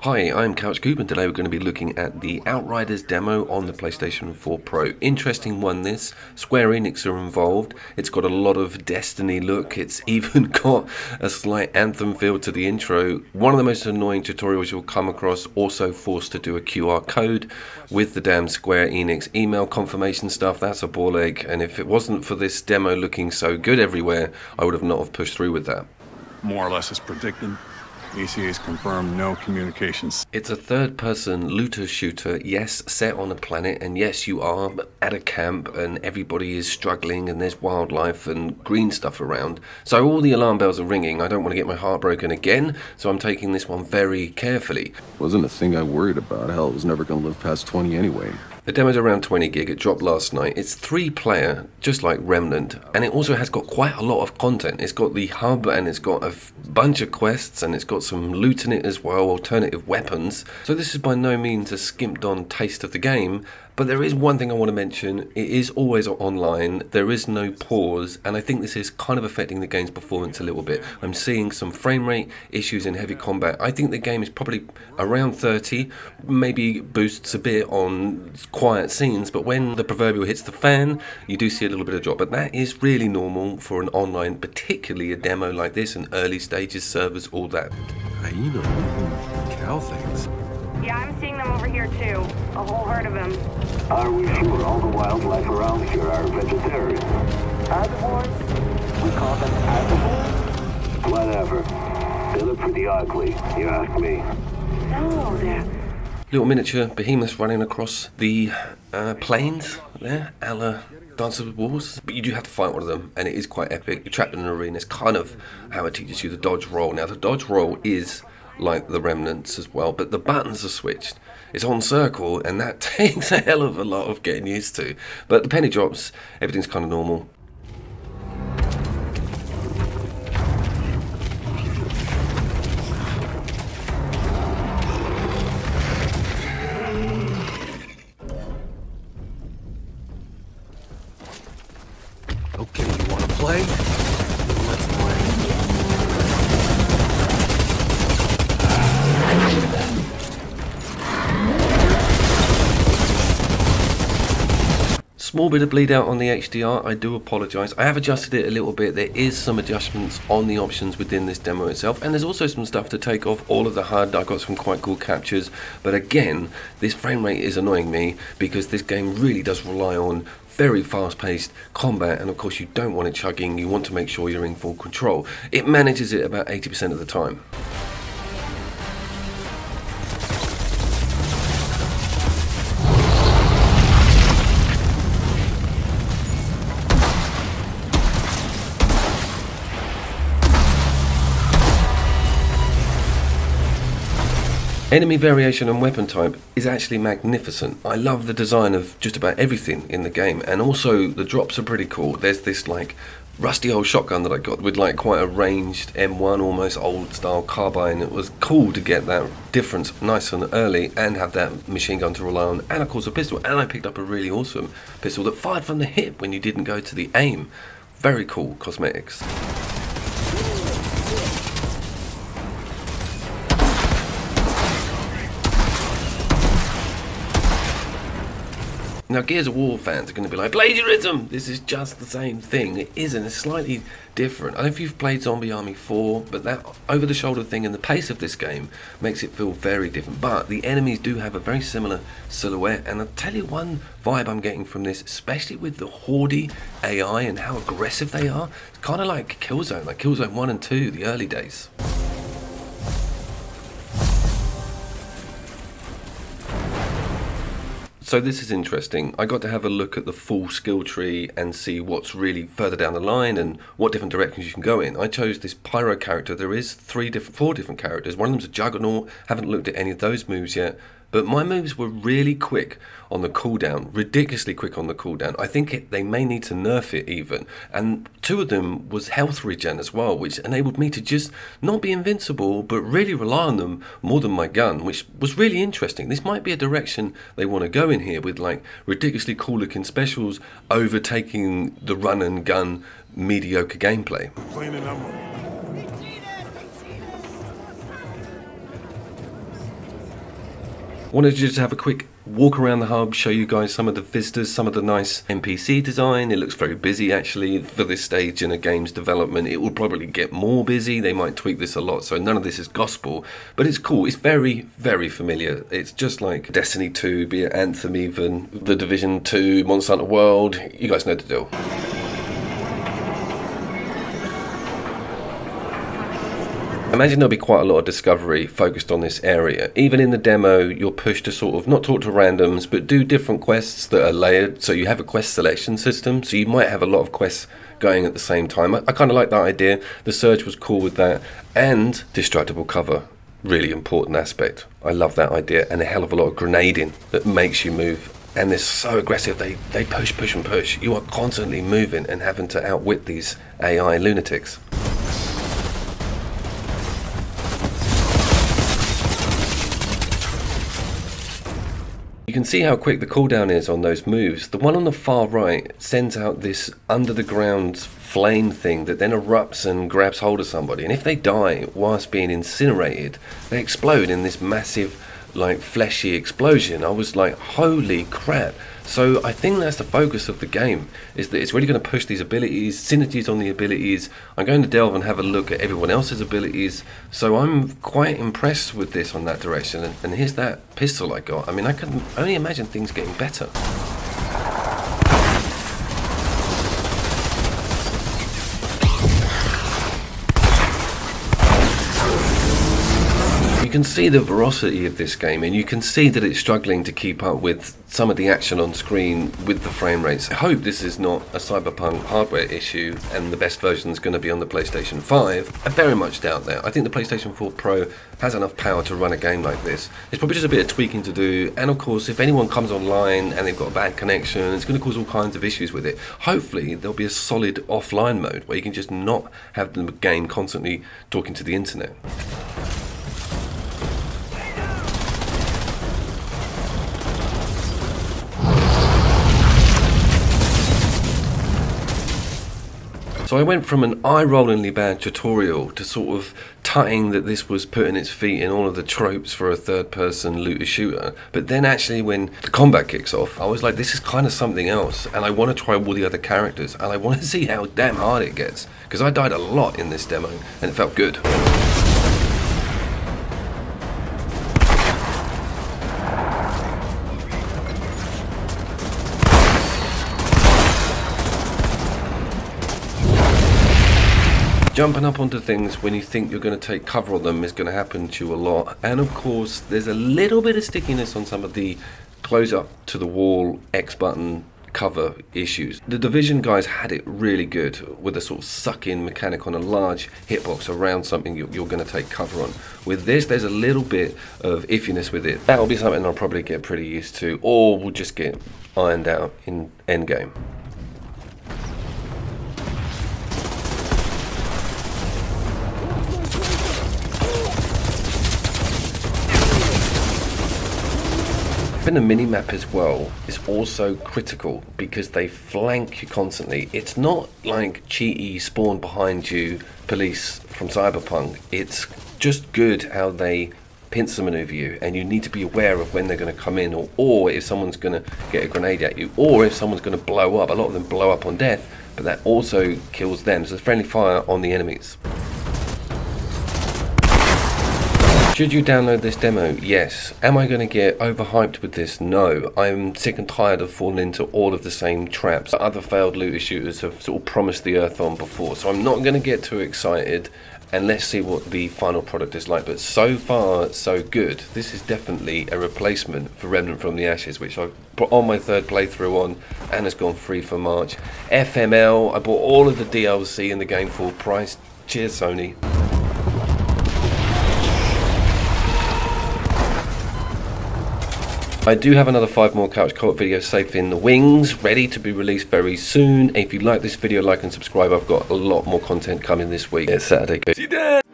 Hi, I'm CouchCoop and today we're going to be looking at the Outriders demo on the PlayStation 4 Pro. Interesting one this. Square Enix are involved. It's got a lot of Destiny look. It's even got a slight Anthem feel to the intro. One of the most annoying tutorials you'll come across, also forced to do a QR code with the damn Square Enix email confirmation stuff. That's a ball ache, and if it wasn't for this demo looking so good everywhere, I would have not have pushed through with that. More or less as predicted. ECA's confirmed no communications. It's a third-person looter shooter, yes, set on a planet, and yes, you are at a camp and everybody is struggling and there's wildlife and green stuff around. So all the alarm bells are ringing. I don't want to get my heart broken again, so I'm taking this one very carefully. Wasn't a thing I worried about. Hell, it was never going to live past 20 anyway. The demo's around 20 gig, it dropped last night. It's 3-player, just like Remnant, and it also has got quite a lot of content. It's got the hub, and it's got a bunch of quests, and it's got some loot in it as well, alternative weapons. So this is by no means a skimped on taste of the game, but there is one thing I want to mention. It is always online, there is no pause, and I think this is kind of affecting the game's performance a little bit. I'm seeing some frame rate issues in heavy combat. I think the game is probably around 30, maybe boosts a bit on quiet scenes, but when the proverbial hits the fan, you do see a little bit of drop. But that is really normal for an online, particularly a demo like this, and early stages, servers, all that. Hyena cow things. Yeah, I'm seeing them over here too. A whole herd of them. Are we sure all the wildlife around here are vegetarian? Herbivores? We call them herbivores? Whatever. They look pretty ugly, you ask me. No, they're... Little miniature behemoths running across the plains there, a la Dance of Wars. But you do have to fight one of them, and it is quite epic. You're trapped in an arena. It's kind of how it teaches you the dodge roll. Now, the dodge roll is like the Remnants as well, but the buttons are switched. It's on circle, and that takes a hell of a lot of getting used to. But the penny drops, everything's kind of normal. Okay, you want to play? Let's play. Small bit of bleed out on the HDR, I do apologise. I have adjusted it a little bit. There is some adjustments on the options within this demo itself, and there's also some stuff to take off all of the HUD. I got some quite cool captures, but again, this frame rate is annoying me because this game really does rely on very fast-paced combat, and of course you don't want it chugging. You want to make sure you're in full control. It manages it about 80% of the time. Enemy variation and weapon type is actually magnificent. I love the design of just about everything in the game, and also the drops are pretty cool. There's this like rusty old shotgun that I got with like quite a ranged M1, almost old style carbine. It was cool to get that difference nice and early and have that machine gun to rely on, and of course a pistol. And I picked up a really awesome pistol that fired from the hip when you didn't go to the aim. Very cool cosmetics. Now, Gears of War fans are going to be like, plagiarism! This is just the same thing. It isn't. It's slightly different. I don't know if you've played Zombie Army 4, but that over-the-shoulder thing and the pace of this game makes it feel very different. But the enemies do have a very similar silhouette, and I'll tell you one vibe I'm getting from this, especially with the Horde AI and how aggressive they are. It's kind of like Killzone 1 and 2, the early days. So this is interesting. I got to have a look at the full skill tree and see what's really further down the line and what different directions you can go in. I chose this Pyro character. There is four different characters. One of them's a Juggernaut. Haven't looked at any of those moves yet. But my moves were really quick on the cooldown, ridiculously quick on the cooldown. I think they may need to nerf it even. And two of them was health regen as well, which enabled me to just not be invincible, but really rely on them more than my gun, which was really interesting. This might be a direction they want to go in here with like ridiculously cool looking specials overtaking the run and gun mediocre gameplay. Cleaning up. Wanted to just have a quick walk around the hub, show you guys some of the vistas, some of the nice NPC design. It looks very busy actually for this stage in a game's development. It will probably get more busy. They might tweak this a lot, so none of this is gospel, but it's cool. It's very, very familiar. It's just like Destiny 2, be it Anthem even, The Division 2, Monster Hunter World. You guys know the deal. Imagine there'll be quite a lot of discovery focused on this area. Even in the demo, you're pushed to sort of not talk to randoms, but do different quests that are layered. So you have a quest selection system, so you might have a lot of quests going at the same time. I kind of like that idea. The Surge was cool with that. And destructible cover, really important aspect. I love that idea, and a hell of a lot of grenading that makes you move. And they're so aggressive, they push, push and push. You are constantly moving and having to outwit these AI lunatics. You can see how quick the cooldown is on those moves. The one on the far right sends out this under the ground flame thing that then erupts and grabs hold of somebody. And if they die whilst being incinerated, they explode in this massive, like, fleshy explosion. I was like, holy crap. So I think that's the focus of the game, is that it's really going to push these abilities, synergies on the abilities. I'm going to delve and have a look at everyone else's abilities. So I'm quite impressed with this on that direction. And here's that pistol I got. I mean, I can only imagine things getting better. You can see the ferocity of this game, and you can see that it's struggling to keep up with some of the action on screen with the frame rates. I hope this is not a Cyberpunk hardware issue and the best version is going to be on the PlayStation 5. I very much doubt that. I think the PlayStation 4 Pro has enough power to run a game like this. It's probably just a bit of tweaking to do, and of course if anyone comes online and they've got a bad connection, it's going to cause all kinds of issues with it. Hopefully there'll be a solid offline mode where you can just not have the game constantly talking to the internet. So I went from an eye-rollingly bad tutorial to sort of tutting that this was putting its feet in all of the tropes for a third-person looter-shooter. But then actually when the combat kicks off, I was like, this is kind of something else. And I want to try all the other characters. And I want to see how damn hard it gets. Because I died a lot in this demo, and it felt good. Jumping up onto things when you think you're going to take cover on them is going to happen to you a lot. And of course, there's a little bit of stickiness on some of the close up to the wall X button cover issues. The Division guys had it really good with a sort of suck-in mechanic on a large hitbox around something you're going to take cover on. With this, there's a little bit of iffiness with it. That'll be something I'll probably get pretty used to, or we'll just get ironed out in endgame. In the mini-map as well is also critical because they flank you constantly. It's not like cheaty spawn behind you police from Cyberpunk. It's just good how they pincer maneuver you, and you need to be aware of when they're going to come in, or if someone's going to get a grenade at you, or if someone's going to blow up. A lot of them blow up on death, but that also kills them. So there's friendly fire on the enemies. Should you download this demo? Yes. Am I going to get overhyped with this? No. I'm sick and tired of falling into all of the same traps that other failed looter shooters have sort of promised the earth on before. So I'm not going to get too excited, and let's see what the final product is like. But so far, so good. This is definitely a replacement for Remnant from the Ashes, which I've put on my third playthrough on and has gone free for March. FML, I bought all of the DLC in the game full price. Cheers, Sony. I do have another 5 more couch co-op videos safe in the wings, ready to be released very soon. If you like this video, like and subscribe. I've got a lot more content coming this week. It's Saturday. See you then.